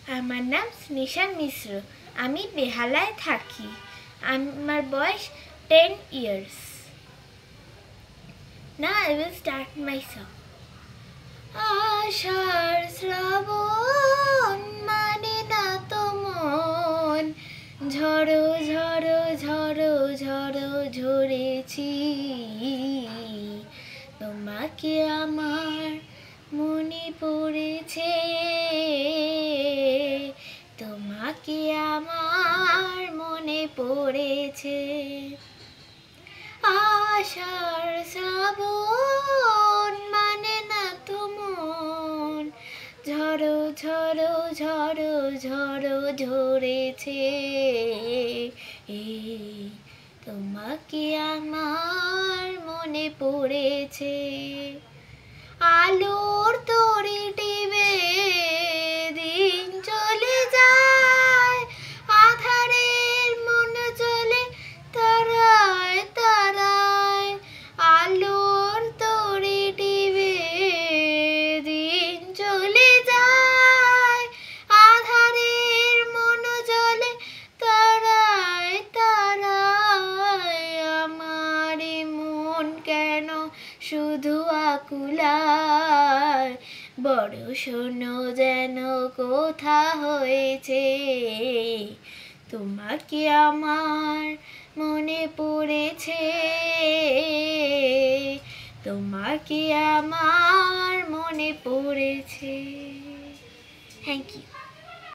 আমার নাম স্নিশা মিশ্র। আমি বেহালায় থাকি। আমার বয়স 10 years. Now I will start my song. আষাঢ় শ্রাবণ মানে না তো মন, ঝড়ো ঝড়ো ঝড়ো ঝড়ো ঝরেছি, তোমাকে আমার মনে পড়েছে, তোমাকে আমার মনে পড়েছে। আষাঢ় শ্রাবণ মানে না তো মন, ঝড়ো ঝড়ো ঝড়ো ঝড়ো ঝরেছে, তোমাকে আমার মনে পড়েছে। আলোর তরি টিবে দিন চলে যায়, আধারের মন চলে তারায় তারায়। আলোর তরি টিবে দিন চলে যায়, আধারের মন চলে তারায় তারায়। আমার মন কেন শুধু আকুলায়, বড় শোনো যেন কোথা হয়েছে, তোমাকে আমার মনে পড়েছে, তোমাকে আমার মনে পড়েছে। Thank you.